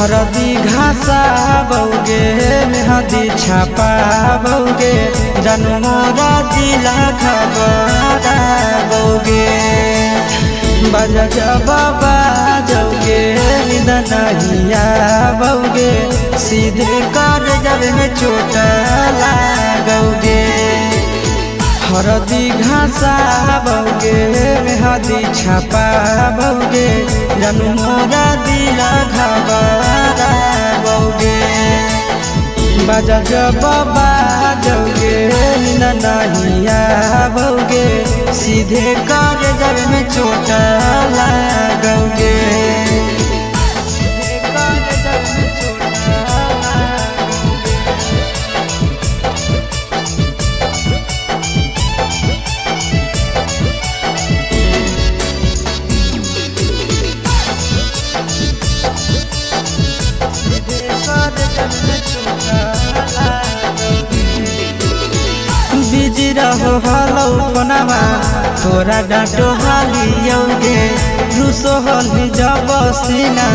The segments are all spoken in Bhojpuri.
हरदी घासा बौगे मेहदी छापा बौगे जनमोरा दिला खबरा बौगे बजा जबाबा जौगे निदनहिया बौगे सीधे कर जब में चोट लागोगे। हरदी घासा बौगे मेहदी छापा बौगे जनमोरा दिला घबरा बौगे बजा जबाबा जौगे नहिया बौगे सीधे कर जब में चोट लागोगे। बिजी रहो हलो पनावा तोरा डांटो हालियोगे रूसो हली जब सीना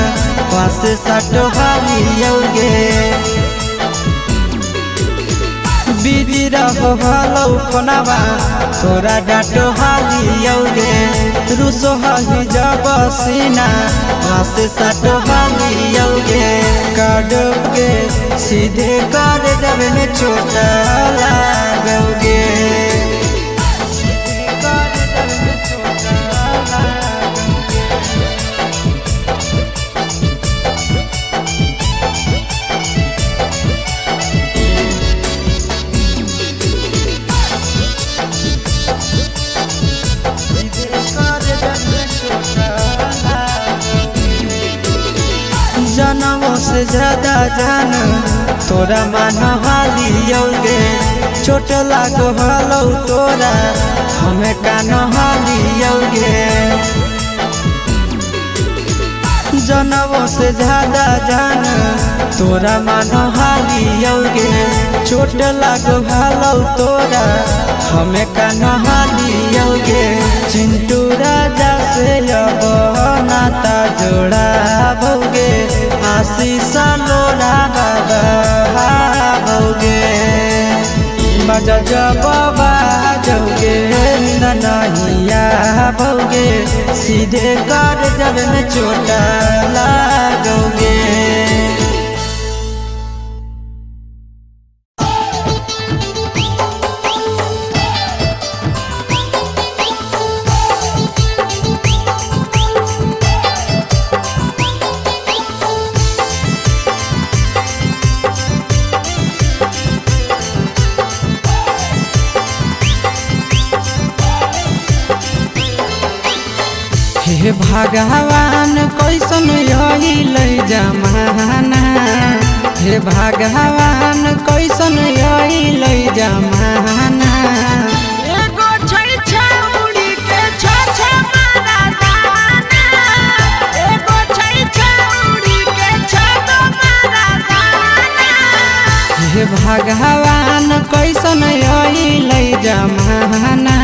पासे साटो हालियोगे। बिजी रहो हलो पनावा तोरा डांटो हालियोगे रूसो हली जब सीना पासे साटो हालियोगे। काटोगे सीधे कर जब में चोट लागोगे। जनमों से ज्यादा जान तोरा मान हालियोगे चोट लागो हलो तोरा हमें कान हालियोगे। जनमों से ज्यादा जान तोरा मान हालियोगे चोट लागो हलो तोरा हमें कान हालियोगे। चिंटू राजा से अब नाता जोड़ा भोगे आशीष लोड़ा बाबा भोगे बजा जबाबा जौगे नहिया भोगे सीधे कर जब में चोट लागोगे। हे भगवान कैसन आइल जमाना हे भगवान कैसन आइल जमाना। एगो छै छौड़ी के छ मारा दाना एगो छै छौड़ी के छ मारा दाना। हे भगवान कैसन आइल जमाना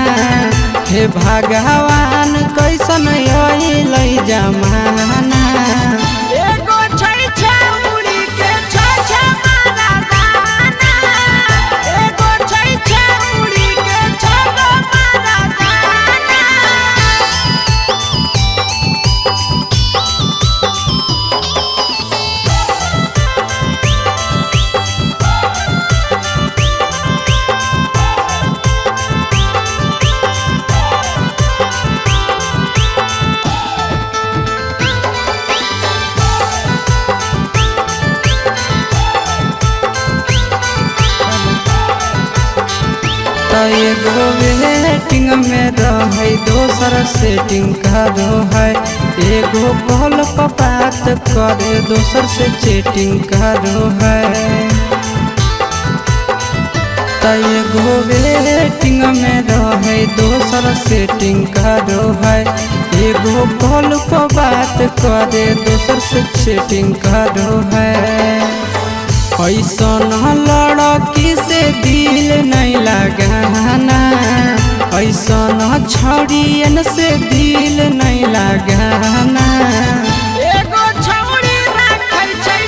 हे भगवान कैसन आइल जमाना। एगो छै छौड़ी के छ मारा दाना एगो छै छौड़ी के छ मारा दाना। एगो वेटिंग में रहे दोसर सेटिंग करो है एगो कॉल पर बात करे दोसर से चैटिंग करो है। एगो वेटिंग में रहे दोसर सेटिंग करो है एगो कॉल पर बात करे दोसर से चैटिंग करो है। ऐसन लड़की से दिल नहीं लगाना ऐसन छड़ियन से दिल नहीं लगाना। एगो छौड़ी राखै छै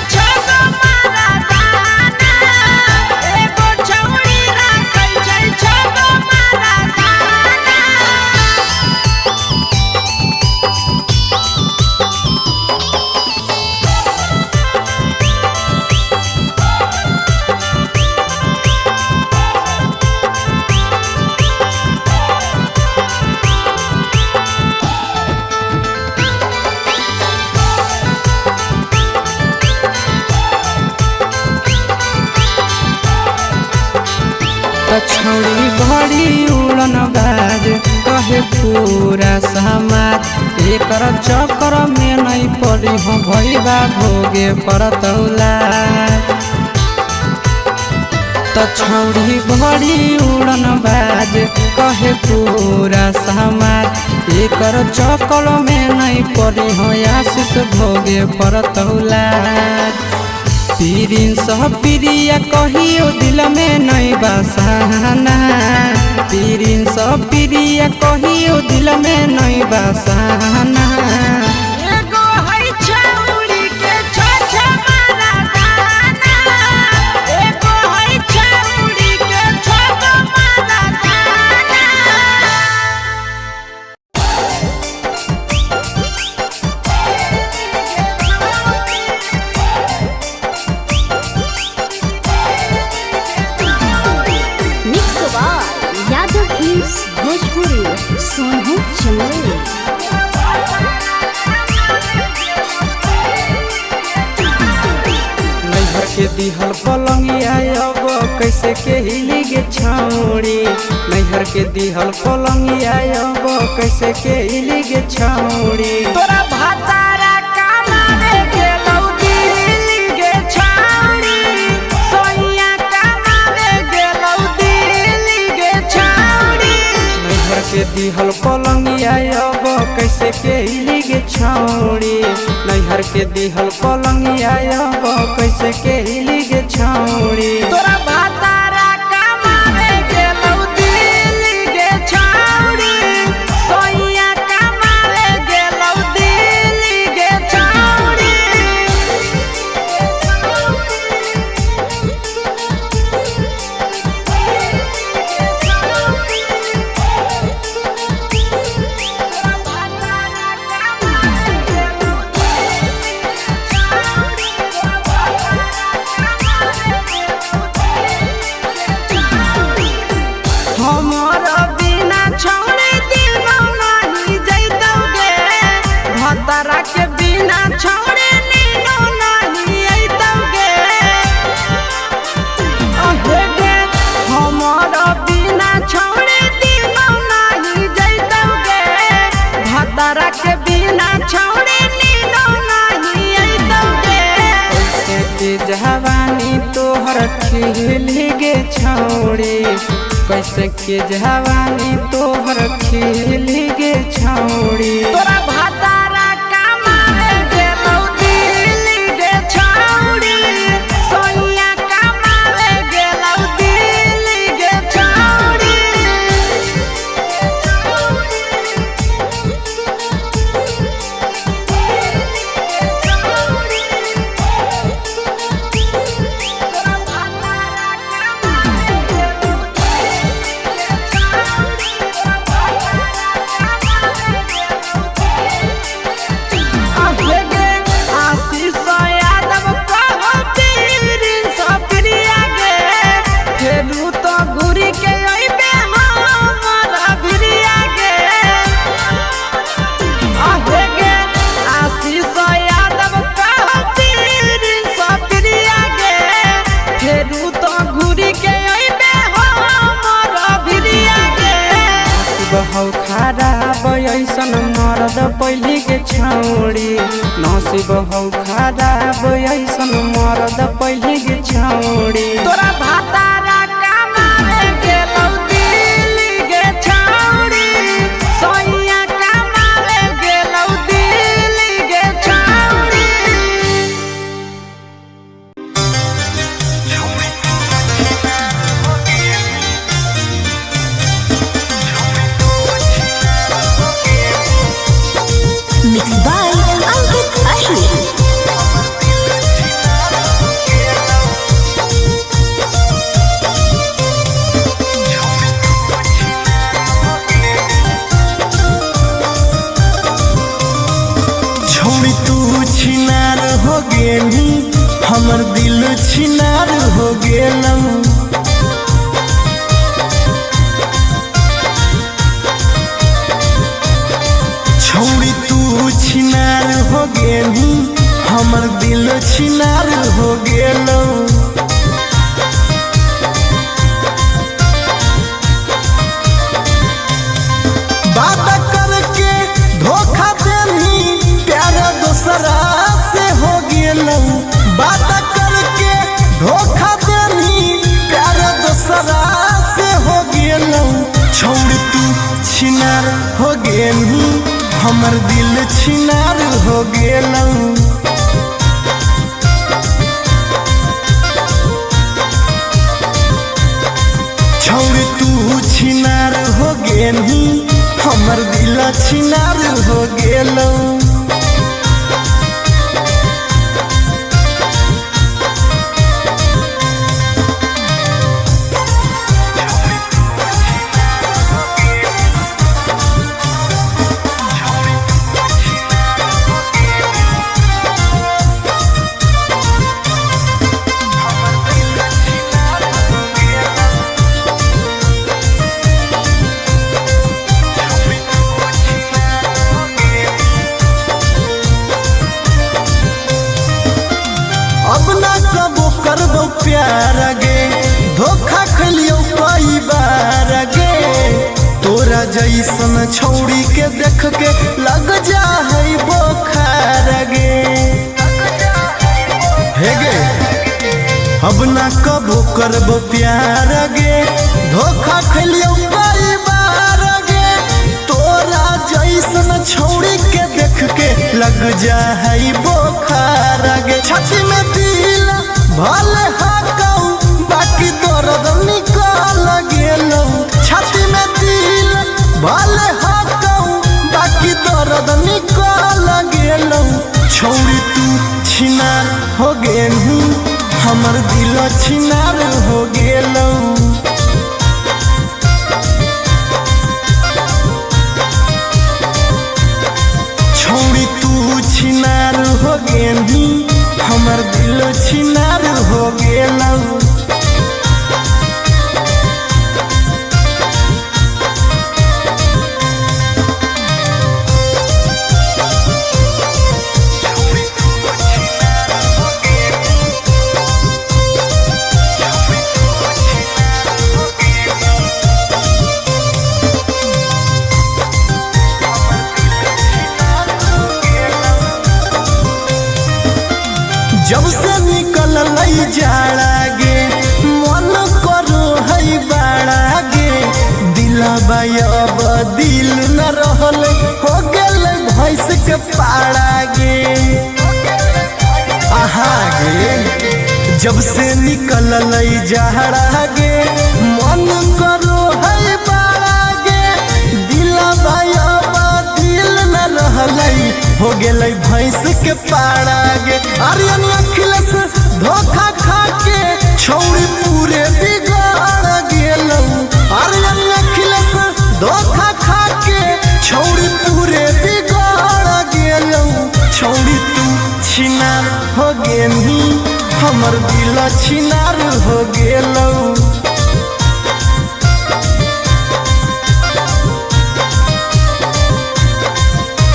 छौड़ी बड़ी उड़न बाज कहे पूरा समाज एकर चक्कर में नहीं पड़ी हो भैया भोगे परतौला छौड़ी बड़ी उड़न बाज कहे पूरा समाज एकर चक्कर में नहीं पड़ी हो आशीष भोगे परतौला पीरिन सह प्रिया कहियो दिल में नहीं बसाना पीरिन सह प्रिया कहियो दिल में नहीं बसाना सोनू चंदेल नैहर के दिहल पलंगिया अब कैसे के हिली गे छौड़ी नैहर के दिहल पलंगिया अब कैसे के हिली गे छौड़ी तोरा भातारा कमावे गेलौ दिल्ली गे छौड़ी सोइया कमावे गेलौ दिल्ली गे छौड़ी नैहर के दिहल पलंगिया अब कैसे के हिली गे छौड़ी नैहर के दिहल पलंगिया अब कैसे के हिली गे छौड़ी तोरा भातारा कमावे गेलौ दिल्ली गे छौड़ी सोइया कमावे गेलौ दिल्ली गे छौड़ी तारा के बिना छोड़े नीनो नहीं अइतौगे अहे गे हमर बिना छोड़े दिनो नहीं जइतौगे भतारा के बिना छोड़े नीनो नहीं अइतौगे कैसे के जवानी तोहर खिली गे छौड़ी कैसे के जवानी तोहर खिली गे छौड़ी तोरा भातारा कमावे गेलौ दिल्ली गे छौड़ी सोइया कमावे गेलौ दिल्ली गे छौड़ी हौ खराब ऐसन मरद पहली के छौड़ी नसीब हौ खराब ऐसन मरद पहली के छौड़ी तोरा भातारा कमावे गेलौ दिल्ली गे छौड़ी सोइया कमावे गेलौ दिल्ली गे छौड़ी Mixed by Ankit Ahir. छोड़ी तू छिनार हो गेली हमर दिल छिनार हो गेलौ छोड़ी तू छिनार हो गेली हमर दिल छिनार हो गेलौ हमर दिल छिनार हो गेलौ। छौरी तू छिनार हो गेलही, हमर दिल छिनार हो गेलौ। अब ना कबो करबो प्यार गे, धोखा खलियो कई बार गे। तोरा जैसन छौड़ी के देख के लग जा है बोखार गे। हे गे अब ना कबो करबो प्यार गे, धोखा खलियो कई बार गे। तोरा जैसन छौड़ी के देख के लग जा है बोखार गे। छाती में दिल भले हाकौ, बाकी दर्द निकाल गेलौ। छाती में दिल भले हाकौ, बाकी दर्द निकाल गेलौ। छौरी तू छिनार हो गेलही, हमर दिल छिनार हो गेलौ। छौरी तू छिनार हो गेलही, हमर दिल छिनार हो गेलौ। जब से निकल लई जाड़ा गे, मन करो है बाड़ा गे। दिलबा अब दिल न रहल, हो गेल भैंस के पाड़ा गे। आहा गे जब से निकल लई जाड़ा गे, मन करो है बाड़ा गे। दिलबा अब दिल न रहलै, हो गेलै भैंस के पाड़ा गे। आर्यन अखिलेश धोखा खा के छौरी पूरे बिगाड़ गेलौ। आर्यन अखिलेश धोखा खा के छौरी पूरे बिगाड़ गेलौ। छौरी तू छिनार हो गेलही, हमर दिल छिनार हो गेलौ।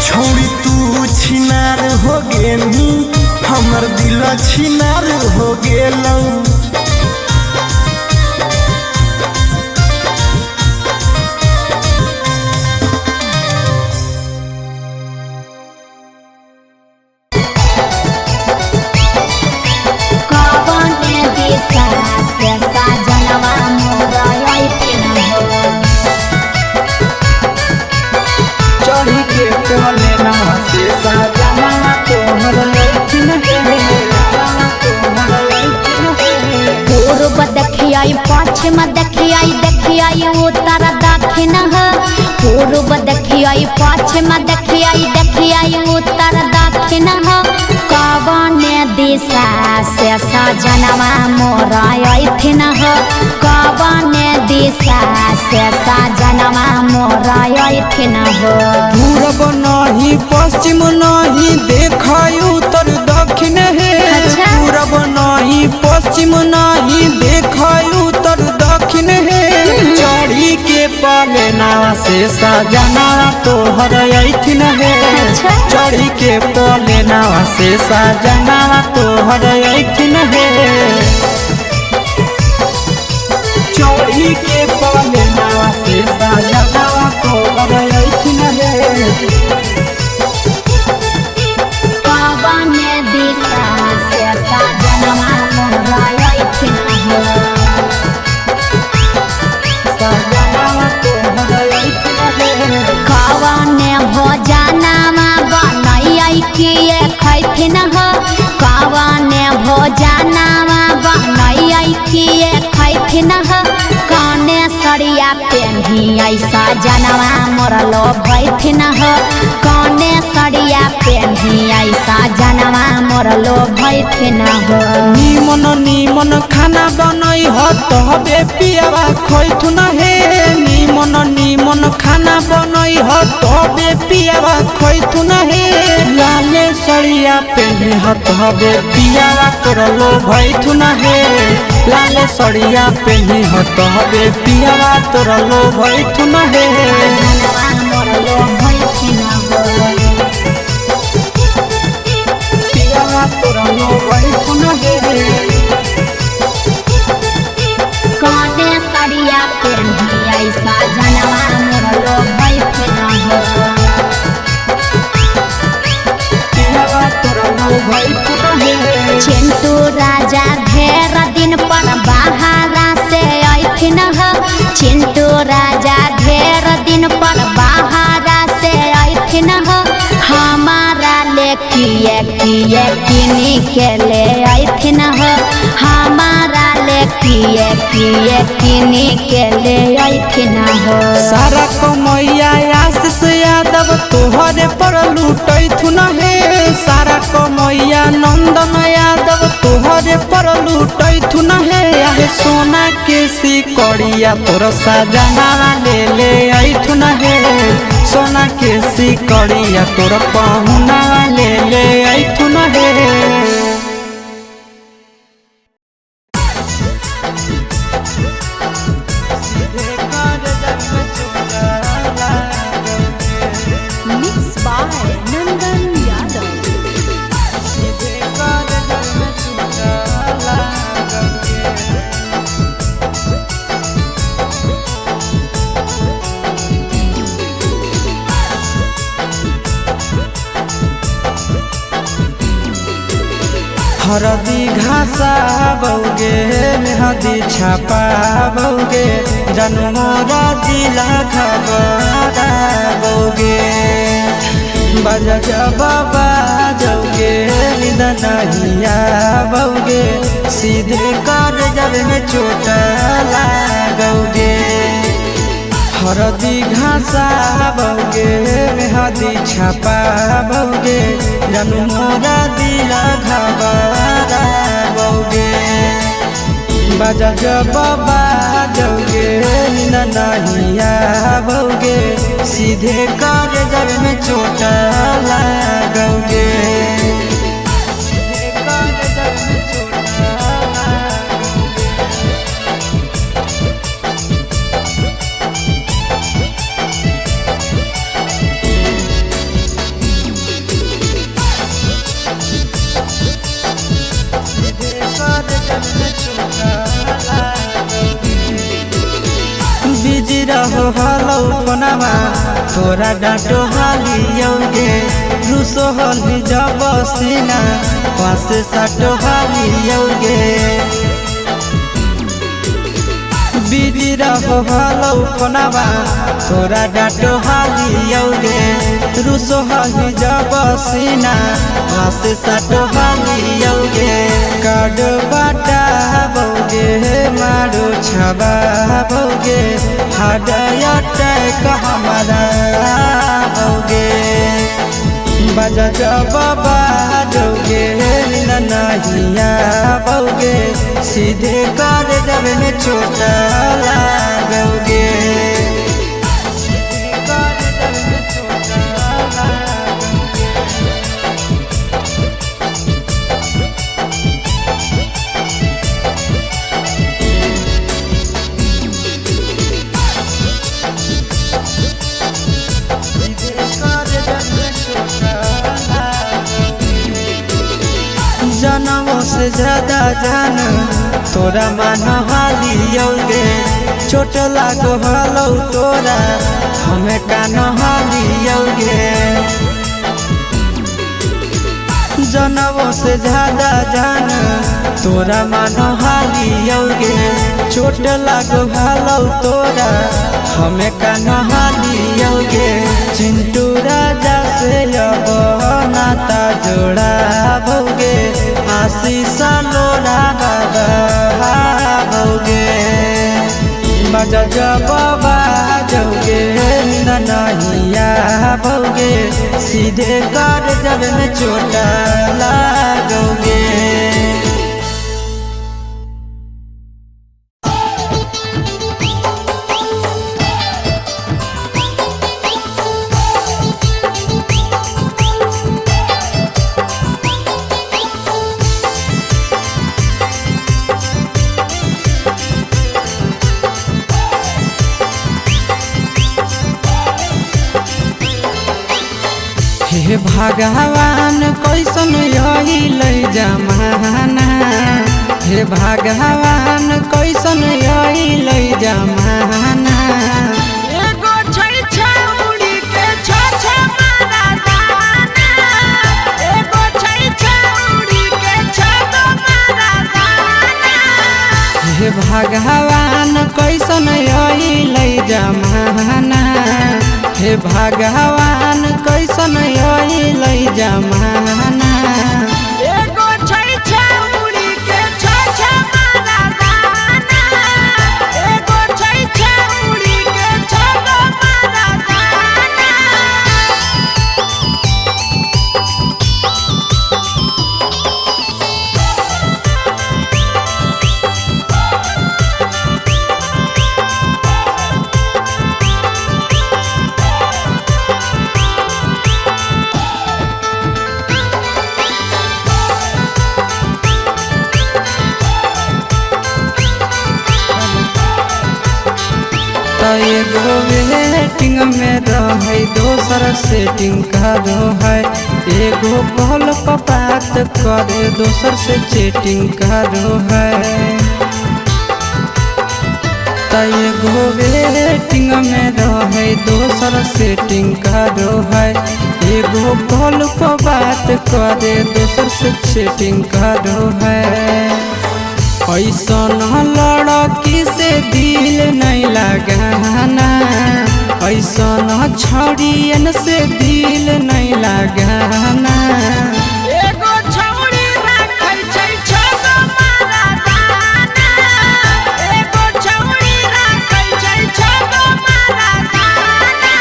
छौरी तू छिनार हो गेलही, हमर दिल छिनार हो गेलौ। चढ़ी के बोले ना से साजना तोहर लैथिन पूर्व देखियाई पश्चिम देखियाई देखियाई उत्तर दक्षिण है। पूर्व देखियाई पश्चिम देखियाई देखियाई उत्तर दक्षिण है। कवन दिशा से सजनवा मोर अइथिन है। कवन दिशा से सजनवा मोर अइथिन है। पूरब नहीं पश्चिम नहीं देखाई उत्तर दक्षिण है। अच्छा। पूरब नहीं पश्चिम नहीं देखाई उत्तर दक्षिण है। चढ़ी के पलेना से सजना तोहर अइथिन है। अच्छा। चढ़ी के पलेना से सजना तोहर अइथिन है। चढ़ी के पलेना से सजना तोहर अइथिन है। कवन दिशा से सजनवा मोर अइथिन है। सजना तोहर अइथिन है। कवन भोजन बैठिन ह कौने सड़िया पेन्ही ऐसा जनवा मोरलो बैठिन ह कौने सड़िया पेन्ही ऐसा जनवा मोरलो बैठिन ह निमन निमन खाना बनई ह तबे पियावा खैथुन हे निमन निमन खाना बनई ह तबे पियावा खैथुन हे लाले सड़िया पेन्ही ह तबे पियावा तोरलो भैथुन हे लाले सड़िया पेन्ही ह तबे पियावा तोरलो भैथुन हे जनवा मोरलो बैठिन ह पियावा तोरलो भैथुन हे कौने सड़िया पेन्ही ऐसा जनवा मोरलो बैठिन ह पियावा तोरलो भैथुन हे चिंटू राजा ढेर दिन पर बाहरा से अइथिन ह चिंटू राजा ढेर दिन पर बाहरा से अइथिन ह हमारा ले किए किए किनी के ले अइथिन ह हमारा ले किए किए किनी के ले अइथिन ह सारा कमैया आशीष यादव तोहरे पर लूटैथुन हे सारा कमैया नंदन यादव तोहरे पर लूटैथुन हे आहे सोना के सिकड़िया तोर सजना ले ले अइथुन हे सोना के सिकड़िया तोर पहुना ले ले अइथुन हे Mixed by Nandan Yadav. हरदी घासा बौगे मेहदी छापा बौगे जनमोरा दिला खबरा बौगे बजा बाबा जौगे निदनहिया बौगे सीधे कर जब में चोट लागोगे हरदी घासा बौगे मेहदी छापा बौगे जनमोरा दिला घबरा बौगे बजा बाबा जौगे नहिया बौगे सीधे कर जब में चोट लागोगे बिजी रहो हलो कोनामा तोरा डांटो हालियोगे रूसो हली जब सीना पासे साटो हालियोगे बिजी रहो हलो कोनामा तोरा डांटो हालियोगे रूसो हली जब सीना पासे साटो हालियोगे काड बाटा बौगे मारो छबा बौगे हाडया टैक हमारा बौगे बजा बाबा जौगे नहिया बौगे सीधे कर जब में चोट लागोगे जनमों से ज्यादा जान तोरा मान हालियोगे चोट लागो हलो तोरा हमें कान हालियोगे जनमों से ज्यादा जान तोरा मान हालियोगे चोट लागो हलो तोरा हमें कान हालियोगे चिंटू राजा से अब नाता जोड़ा भोगे आशीष लोड़ा बाबा भोगे। बाजा जब बाजोगे नींद नहीं आओगे, सीधे कर जब में चोट लागोगे। हे भगवान कैसन यही लई जमाना, हे भगवान कैसन यही लई जमाना। एगो छै छौड़ी के छ मारा दाना, एगो छै छौड़ी के छ मारा दाना। हे भगवान कैसन यही लई जमाना, हे भगवान कैसन यही लई जमाना। एगो छै छौड़ी के छ मारा दाना, एगो छै छौड़ी के छ मारा दाना। एगो वेटिंग में रहे दोसर सेटिंग करो है, एगो कॉल पर बात करे दोसर से चैटिंग करो है। एगो वेटिंग में रहे दोसर सेटिंग करो है, एगो कॉल पर बात करे दोसर से चैटिंग करो है। ऐसन लड़की से दिल नहीं लगाना, ऐसन छड़ियन से दिल नहीं लगाना। एगो छौड़ी राखै छै छ मारा दाना, एगो छौड़ी राखै छै छ मारा दाना।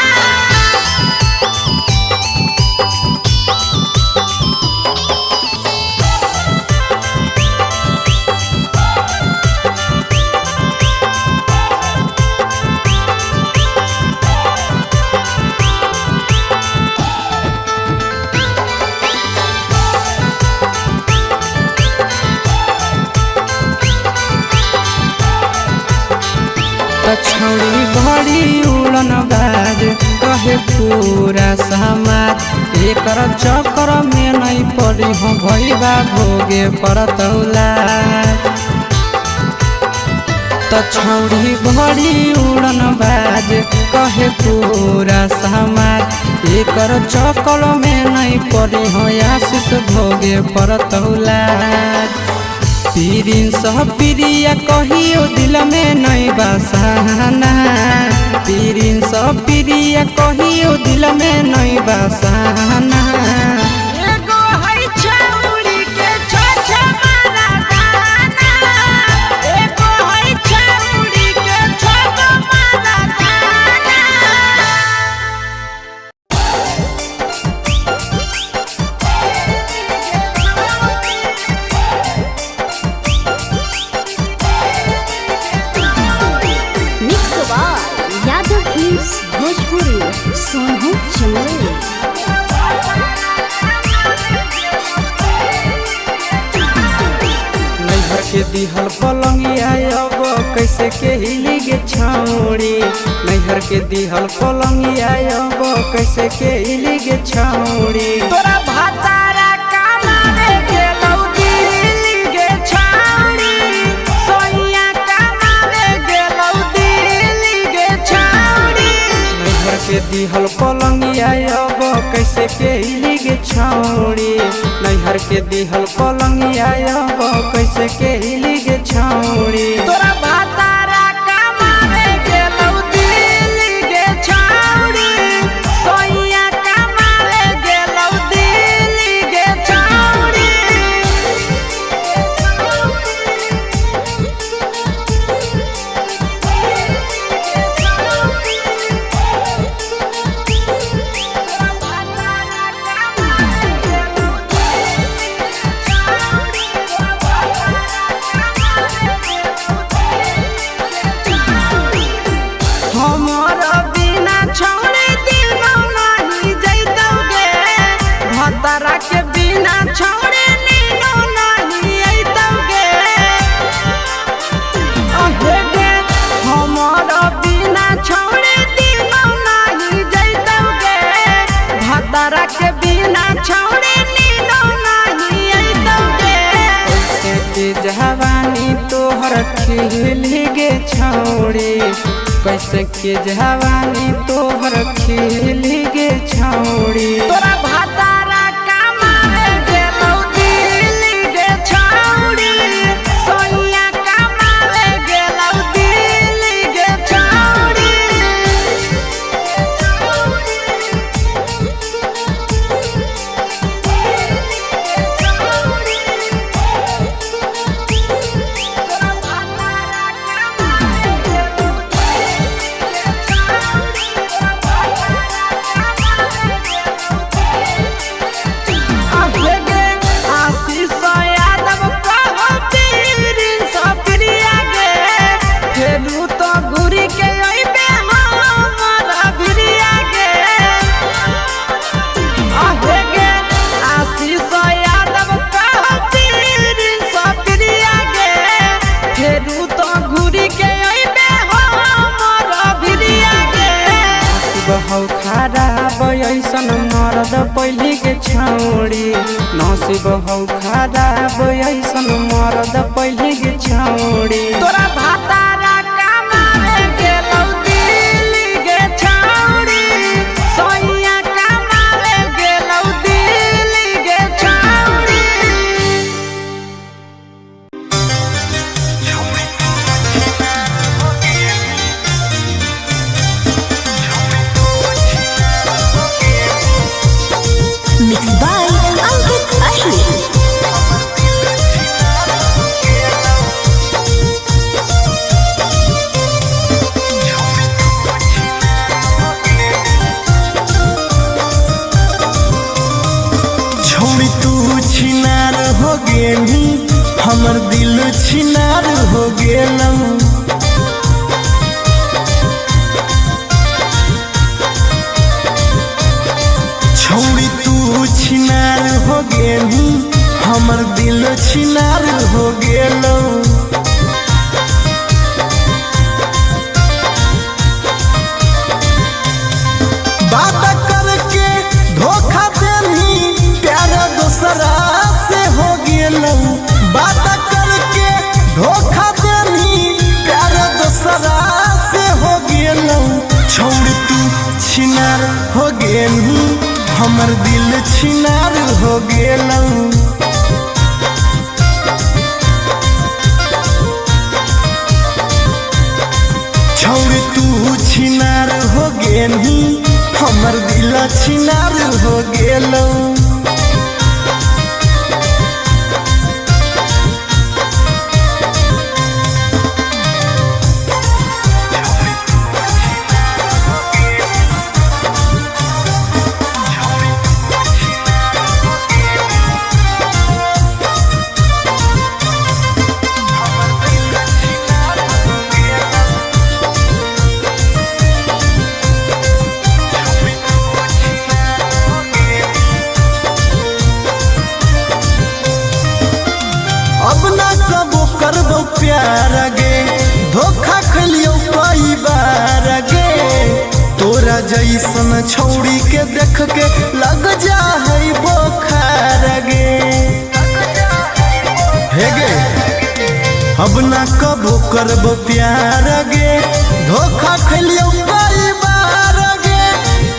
छौड़ी बड़ी उड़न बाज कहे पूरा समाज, एकर चक्कर में नहीं पड़ी हो भैया भोगे परतौला। छौड़ी बड़ी उड़न बाज कहे पूरा समाज, एकर चक्कर में नहीं पड़ी हो आशीष भोगे परतौला। प्रिंस प्रिया कहियो दिल में नहीं बसाना, प्रिंस प्रिया कहियो दिल में नहीं बसाना। एगो है छौड़ी के छ मारा दाना, एगो है छौड़ी के छ मारा दाना। भोजपुरी सोनू चंदेल। नैहर के दिहल पलंगिया अब कैसे के हिली गे छौड़ी, नैहर के दिहल पलंगिया अब कैसे के हिली गे छौड़ी। तोरा भातारा कमावे गेलौ दिल्ली गे छौड़ी, सोनिया कमावे गेलौ दिल्ली गे छौड़ी। नैहर के दिहल पलंगिया अब कैसे के हिली गे छौड़ी, नैहर के दिहल पलंगिया अब कैसे के हिली गे छौड़ी। तोरा भातारा कमावे गेलौ दिल्ली गे छौड़ी, सोनिया कमावे गेलौ दिल्ली गे छौड़ी। खिली गे छौड़ी कैसे के जवानी तोहर खिली गे छौड़ी तोरा भातारा कमावे गेलौ दिल्ली गे छौड़ी सोनिया कमावे गेलौ दिल्ली गे छौड़ी हौ खराब ऐसन मरद पहले के छौड़ी नसीब हौ खराब ऐसन मरद पहले के छौड़ी तोरा भातारा कमावे गेलौ दिल्ली गे छौड़ी सोनिया कमावे गेलौ दिल्ली गे छौड़ी Mixed by Ankit Ahir. छोड़ी तू छिनार हो गेली हमर दिल छिनार हो गेलौ छोड़ी तू छिनार हो गेली हमर दिल छिनार हो गेलौ बात करके धोखा देनी प्यार दूसरा से हो गेलौ बात करके धोखा देनी प्यार दूसरा से हो गेलौ छोड़ तू छिनार हो गेलू हमर दिल छिनार हो गेलौ छोड़ तू छिनार हो गेलू हमर दिल छिनार हो गेलौ अब ना कबो करबो प्यार गे धोखा खलियो कई बार गे तोरा जैसन छौड़ी के देख के लग जा है बोखार गे हे गे अब ना कबो करबो प्यार गे धोखा खलियो कई बार गे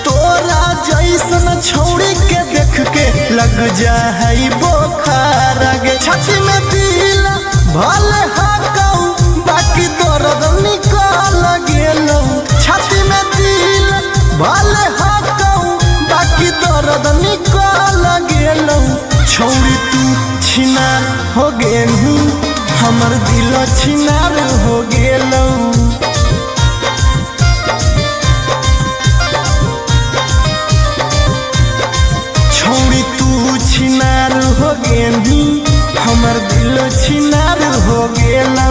तोरा जैसन छौड़ी के देख के लग जा है बोखार गे छाती में दिल भले हाकौ बाकी दर्द निकल गेलौ छाती में दिल भले हाकौ बाकी दर्द निकल गेलौ छौड़ी तू छिनार हो गेलू हमर दिल छिनार हो गेलौ छौड़ी तू छिनार हो गेली हमर दिल छिनार हो गेलौ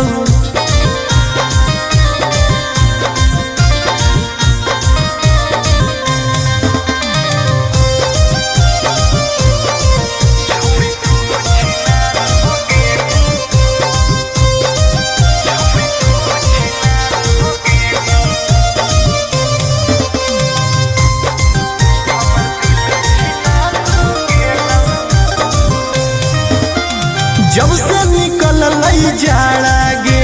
जब से निकल जाड़ा गे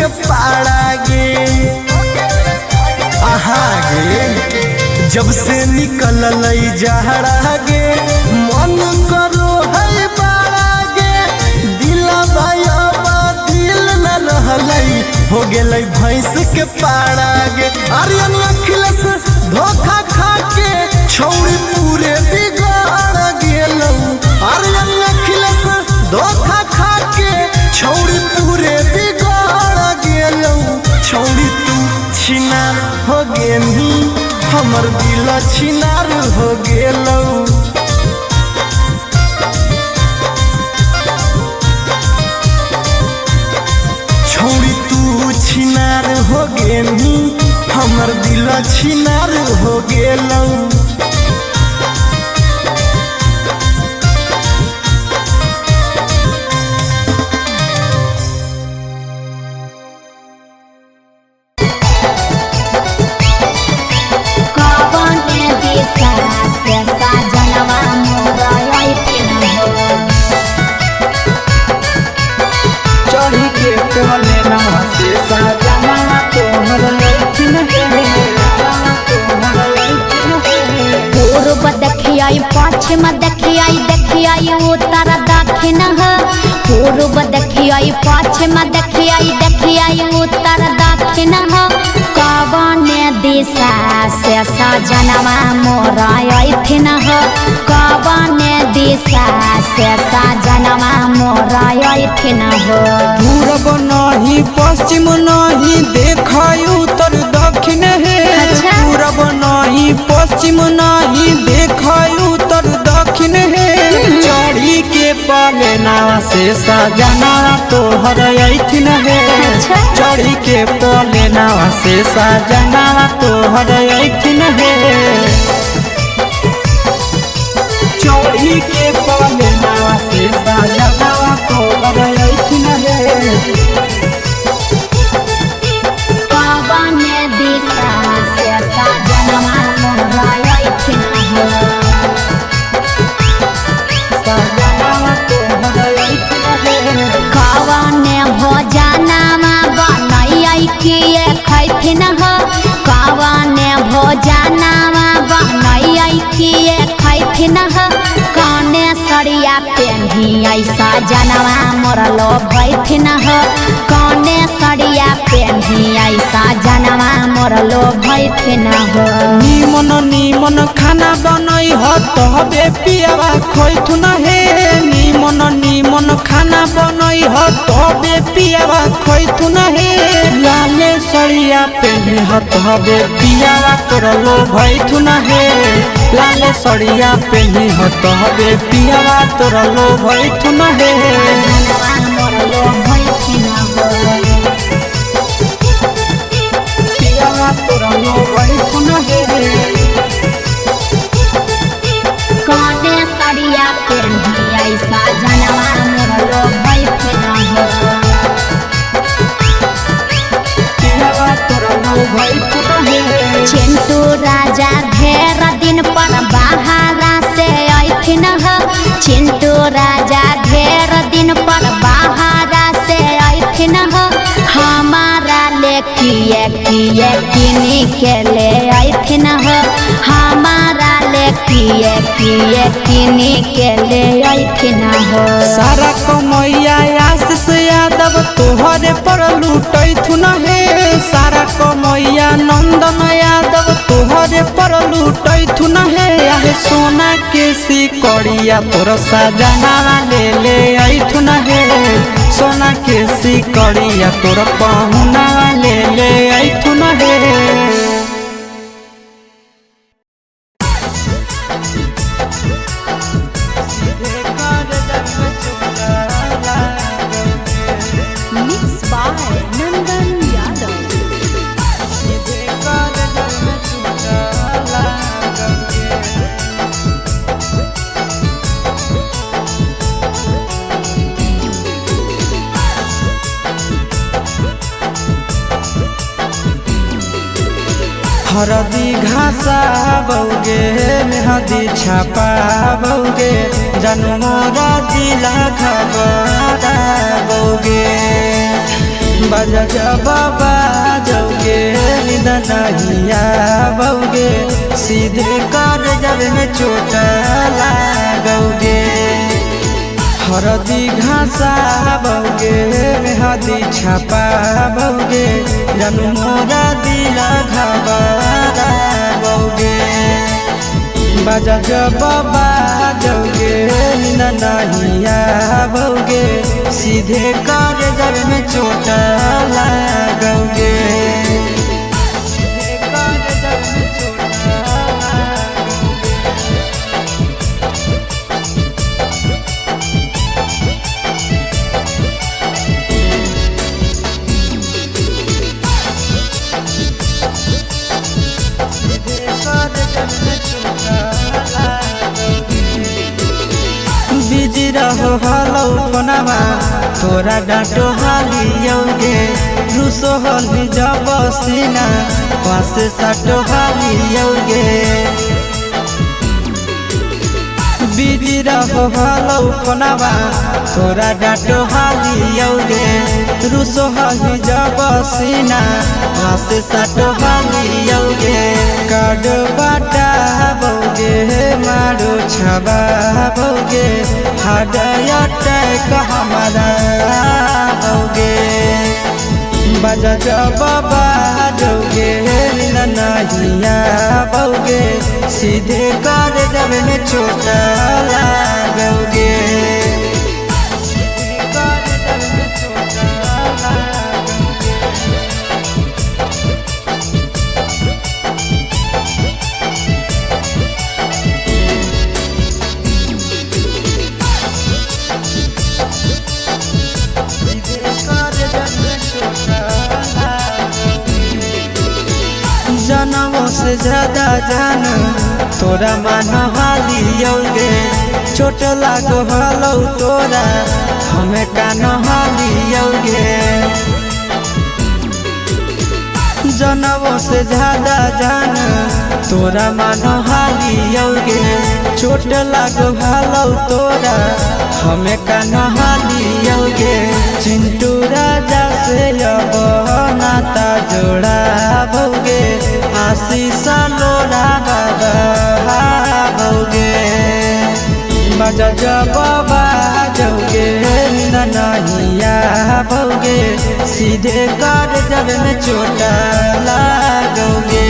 के पाड़ा गे आहा गे जब से निकल जहरा गे मन करो है बाड़ा गे दिला भैया दिल न रहलई हो गेलै भैंस के पाड़ा गे आर्यन अखिलेश धोखा खा के छौड़ी पूरे बिगाड़ गेलौ आर्यन अखिलेश धोखा खा के छौड़ी पूरे बिगाड़ गेलौ छौड़ी तू छिनार हो गेनी हमर दिल छिनार हो गेलौ छौड़ी तू छिनार हो गेनी हमर दिल छिनार हो गेलौ चढ़ी के कोले नवा से सजना तोहर लइकिन पूर्व देखियाई पश्चिम देखियाई देखियाई उत्तर दक्षिण पूर्व देखियाई पश्चिम देखियाई देखियाई उत्तर दक्षिण कवन दिशा से सजनवा मोर अइथिन कवन दिशा से सजनवा मोर अइथिन पूरब नहीं पश्चिम नहीं देखाई उत्तर दक्षिण है पूरब नहीं पश्चिम नहीं देखाई उत्तर दक्षिण है चढ़ी के पाले नावा से सजना तोहर अइथिन है चढ़ी के पाले नावा से सजना तोहर अइथिन है चढ़ी के पाले नावा से सजना तोहर अइथिन है कवन दिशा से सजनवा मोर अइथिन कवन भोजनमा बनैयै किए खैथिन कवन भोजनमा बनैयै किए खैथिन कने सरिया पेन्हियै सजनवा मोर लोभैथिन कने सरिया पेन्हियै सजनवा मोर लोभैथिन निमन निमन खाना बनई ह तबे पियावा खैथुन हे निमन निमन खाना बनई ह तबे पियावा खैथुन हे लाले सड़िया पेन्हे ह तबे पियावा तोर लोभैथुन हे लाले सड़िया पेन्हे ह तबे पियावा तोर लोभैथुन हे मोर लोभैथिन पियावा तोर लोभैथुन हे कने सरिया पेन्हियै सजनवा मोर लोभैथिन पियावा तोर लोभैथुन हे चिंटू राजा ढेर दिन पर बाहरा से अइथिन चिंटू राजा ढेर दिन पर बाहरा से अइथिन हमारा ले किए किए किनी के ले अइथिन हमारा ले किए किए किनी के ले अइथिन सारा कमैया आशीष यादव तोहरे पर लूटैथुन हे सारा कमैया नंदन यादव तोहरे पर लूटैथुन हे आहे सोना के सिकड़िया तोर सजना ले अइथुन हे सोना के सिकड़िया तोर पहुना ले अइथुन हे Mixed by Nandan Yadav. हरदी घासा बौगे मेहदी छापा बौगे जन्मोरा दिला खबरा बौगे बजा जब बाजोगे नींद नहीं आवोगे सीधे कर जब में चोट लागोगे हरदी घासाबोगे मेहदी छपाबोगे जानू मोरा दिल घबराबोगे बजा जब बाजोगे नींद नहीं आवोगे सीधे कर जब में चोट लागोगे बिजी रहो हलो कोनामा तोरा डांटो हालियोगे रूसो हली जब सीना पासे साटो हालियोगे बिजी रहो हलो कोनामा तोरा डांटो हालियोगे रूसो हली जब सीना पासे साटो हालियोगे काड बाटा बोगे मारो छबाबोगे हार्ट अटैक हमारा होगे बजा जब बाजोगे नींद नहीं आवोगे सीधे कर जब में चोट लागोगे जनमों से ज्यादा जान तोरा मान हालियोगे चोट लागो हलो तोरा हमें कान हालियोगे जनमों से ज्यादा जान तोरा मान हालियोगे चोट लागो हलो तोरा हमें कान हालियोगे चिंटू राजा से अब नाता जोड़ाबोगे आशीष लोड़ा बाबोगे बजा जब बाजोगे नींद नहीं आवोगे सीधे कर जब में चोट लागोगे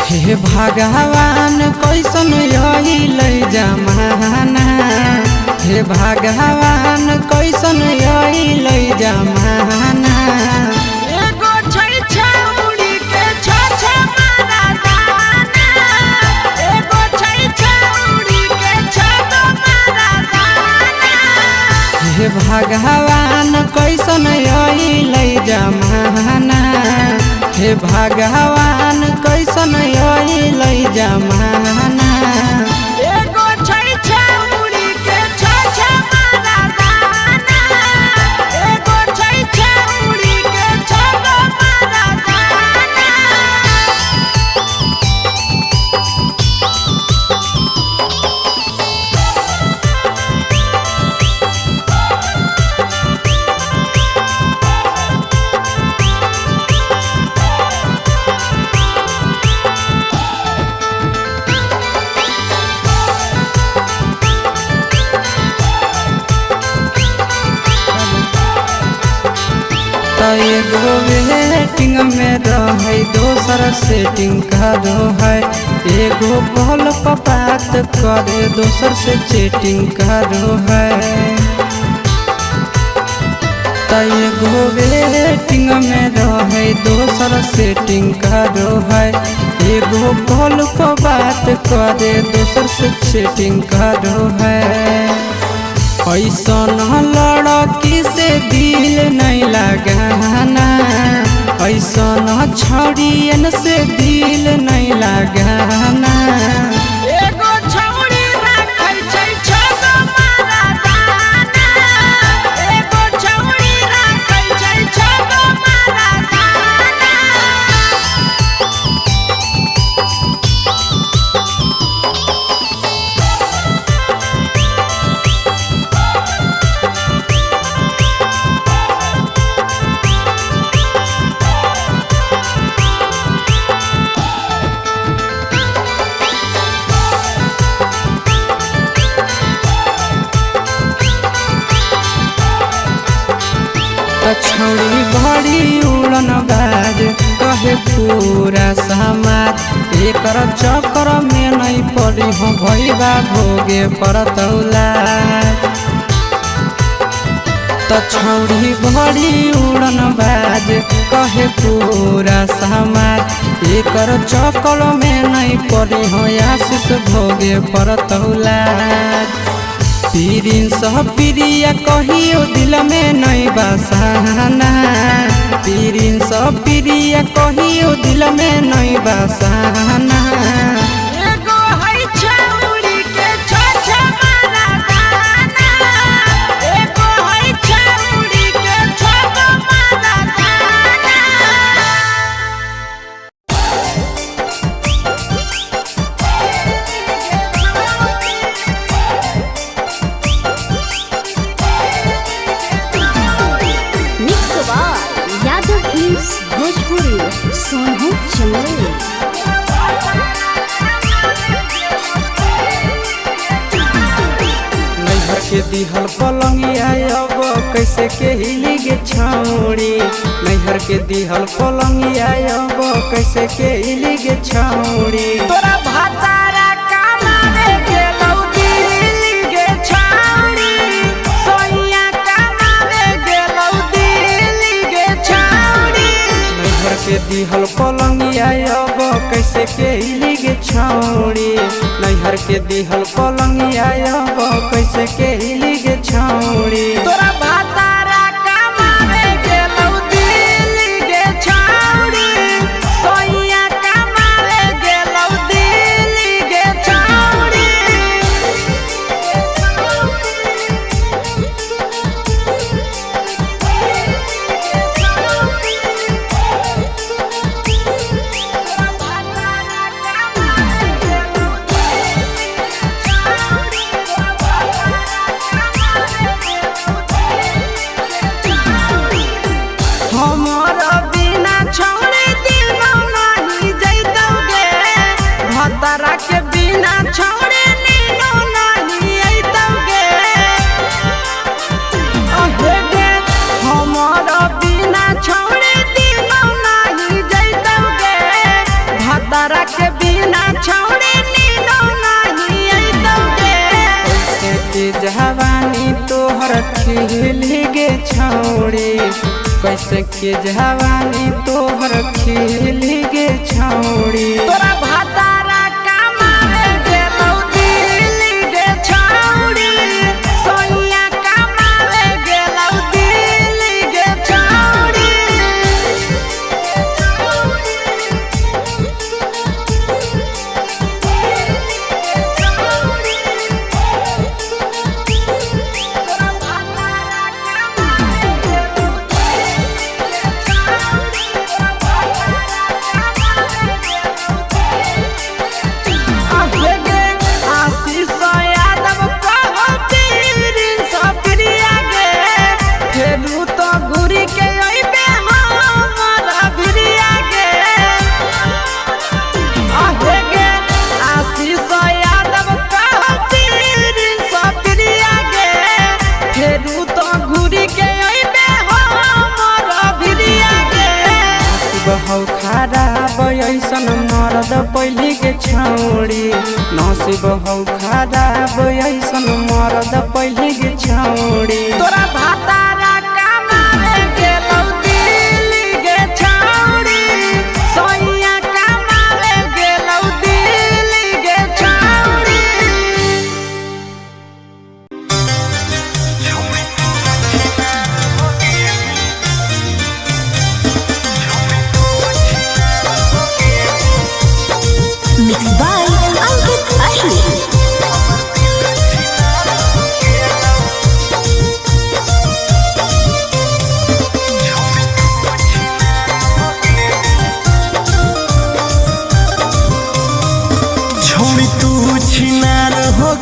हे भगवान कैसन यही लई जमाना हे भगवान कैसन यही लई जमाना एगो छै छौरी के छ मारा दाना एगो छै छौरी के छ मारा दाना हे भगवान कैसन यही लई जमाना हे भगवान कैसन यही लई जमाना एगो छै छौरी के छ मारा दाना एगो छै छौरी के छ मारा दाना एगो वेटिंग में रहे दोसर सेटिंग का दो है एगो कॉल पर बात करे दोसर से चैटिंग का दो है एगो वेटिंग में रहे दोसर सेटिंग का दो है एगो कॉल पर बात करे दोसर से चैटिंग का दो है ऐसन लड़की से दिल नहीं लगाना ऐसा न छड़ियन से दिल नहीं लगाना। एगो छौड़ी राखै छै छगो मारा दाना, एगो छौड़ी राखै छै छगो मारा दाना। छौड़ी बड़ी उड़न बाज कहे पूरा समाज, एकर चक्कर में नहीं पड़ी हो भैया भोगे परतौला। छौड़ी बड़ी उड़न बाज कहे पूरा समाज, एकर चक्कर में नहीं पड़ी हो आशीष भोगे परतौला। पीरिन सह प्रिया कहियो दिल में नहीं बसाना, पीरिन सह प्रिया कहियो दिल में नहीं बसाना। एगो है छौड़ी के छ मारा दाना, एगो है छौड़ी के छगो मारा दाना। यादव फिल्म्स भोजपुरी सोनू चले। नैहर के दिहल पलंगिया अब कैसे के हिली गे छौड़ी, नैहर के दिहल पलंगिया अब कैसे के हिली गे छौड़ी। तोरा भातारा कमावे गेलौ दिल्ली गे छौड़ी, सोइया कमावे गेलौ दिल्ली गे छौड़ी। नैहर के दिहल पलंगिया अब कैसे के हिली गे छौड़ी, नैहर के दिहल पलंगिया अब कैसे के हिली गे छौड़ी। तोरा भातारा कमावे गेलौ दिल्ली गे छौड़ी, सोइया कमावे गेलौ दिल्ली गे छौड़ी। हमारा बिना छौड़े दिनो नहीं जैतौगे, भतरा के बिना छौड़े नीनो नहीं अइतौगे। अहे गे हमारा बिना छौड़े दिनो नहीं जैतौगे, भतरा के बिना छौड़े नीनो नहीं अइतौगे। कैसे के जवानी तोहर खिली गे छौड़ी, कैसे के जवानी तोहर खिली गे छौड़ी। तोरा भातारा कमावे गेलौ दिल्ली गे छौड़ी, सोइया कमावे गेलौ दिल्ली गे छौड़ी। हौ खराब ऐसन मरद पहले के छौड़ी, नसीब हौ खराब ऐसन मरद पहले के छौड़ी। तोरा भातारा कमावे गेलौ दिल्ली गे छौड़ी, सोइया कमावे गेलौ दिल्ली गे छौड़ी।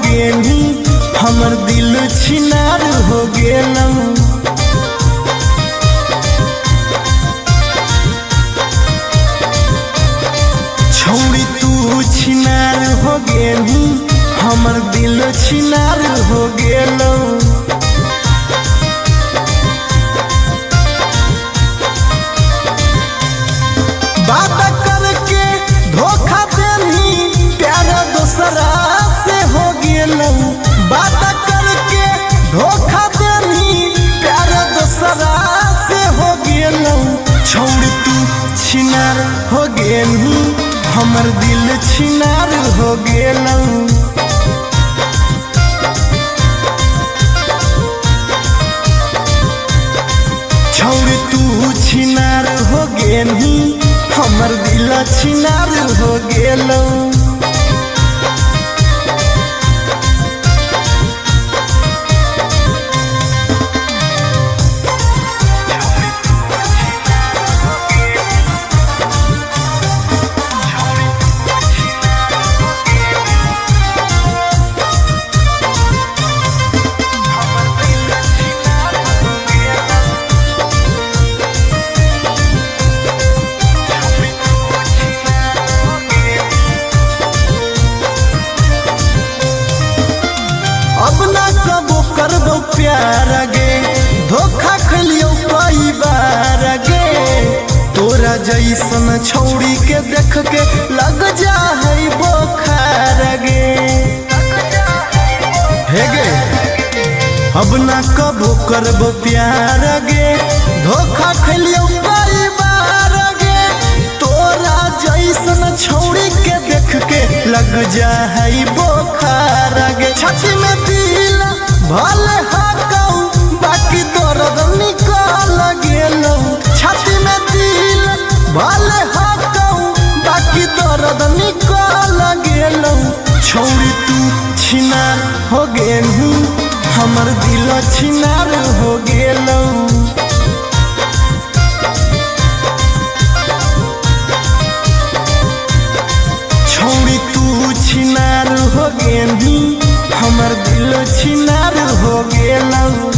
गेनी हमर दिल छिनार हो गेलऊ। छौड़ी तू छिनार हो गेनी हमर दिल छिनार हो गेलऊ। बात करके धोखा देनी प्यार दूसरा से हो गेलऊ। बात करके धोखा देनी प्यार दूसरा से हो गेलऊ। छौड़ी तू छिनार हो गेनी हमर दिल छिनार हो गेलऊ। छौड़ी तू छिनार हो गेनी हमर दिल छिनार हो गेलऊ। अब ना कबो करबो प्यार गे धोखा खलियो कई बार गे। तोरा जैसन छौड़ी के देख के लग जा है बोखार गे। हे गे अब ना कबो करबो प्यार गे धोखा खलियो कई बार गे। तोरा जैसन छौड़ी के देख के लग जा है बोखार गे। छाती में दिल भले हाकऊ बाकी दर्द निकल गेलऊ। छाती में दिल भले हाकऊ बाकी दर्द निकल गेलऊ। छौड़ी तू छिनार हो गेलू हमर दिल छिनार हो गेलऊ। छौड़ी तू छिनार हो गेनी हमर दिल छिनार हो गेलऊ।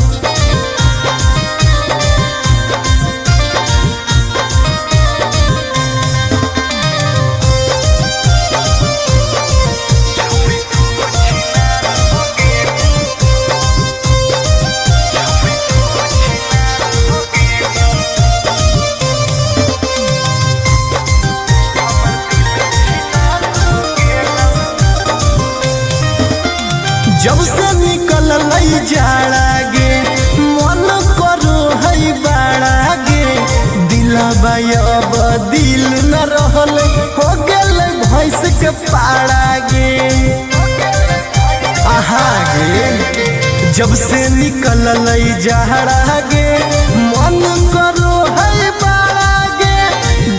जब से निकल लई जाड़ा गे मन करो है बाड़ा गे। दिलबा अब दिल न रहल हो गेल भैंस के पाड़ा गे। आहा गे जब से निकल लई जाड़ा गे मन करो है बाड़ा गे।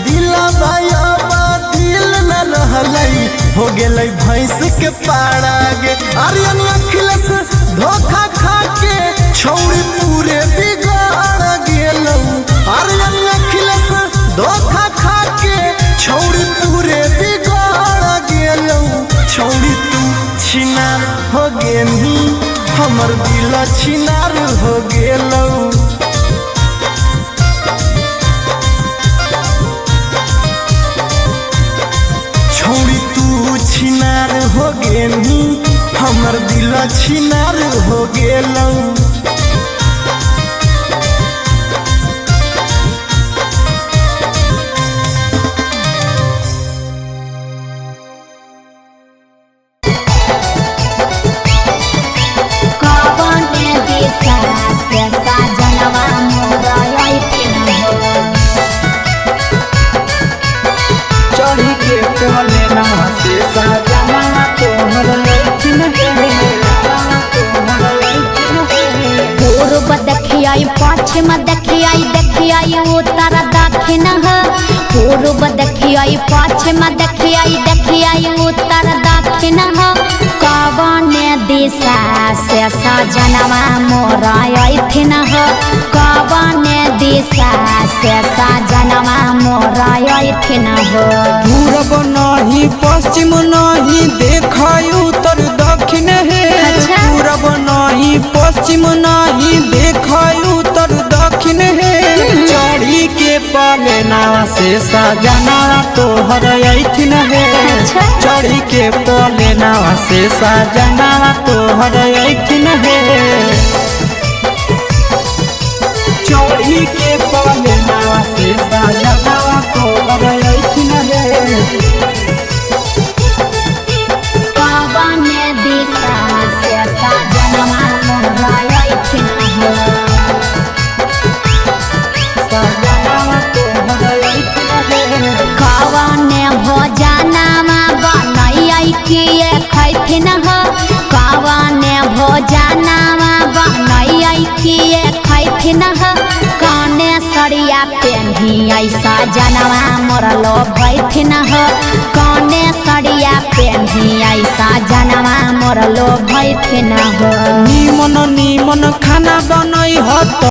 दिलबा अब दिल न रहल हो गेलै भैंस के पाड़ा गे। आर्यन अखिलेश धोखा खा के छौड़ी पूरे बिगाड़ गेलऊ। आर्यन अखिलेश धोखा खा के छौड़ी पूरे बिगाड़ गेलऊ। छौड़ी तू छिनार हो गेनी हमर दिल छिनार हो गेलऊ। छौड़ी तू छिनार हो गेनी हमर दिल छिनार हो गेलऊ। चढ़ी के कोने ना से सजना तोहर लखिन पूर्व देखियाई पश्चिम देखियाई देखियाई उत्तर दक्षिण पूर्व देखियाई पश्चिम देखियाई देखियाई उत्तर दक्षिण कवन दिशा से सजनवा मोर अइथिन कवन दिशा से सजनवा मोर अइथिन पूरब नहीं पश्चिम नहीं देखाई उत्तर दक्षिण है पश्चिम नहीं देखो उत्तर दक्षिण है चढ़ी के पलेना से सजना तोहर ऐठिन है चढ़ी के पलेना से सजना तोहर ऐठिन है चढ़ी के पलेना से सजना तोहर ऐठिन है कवने भोजनमा बनैयै किए खैथिन हो कवने भोजनमा बनैयै किए खैथिन हो कने सरिया पेन्ही ऐसा जनवा मोरलो भैथिन हो कने सरिया पेन्ही ऐसा जनवा मोरलो भैथिन हो निमन निमन खाना बनै हो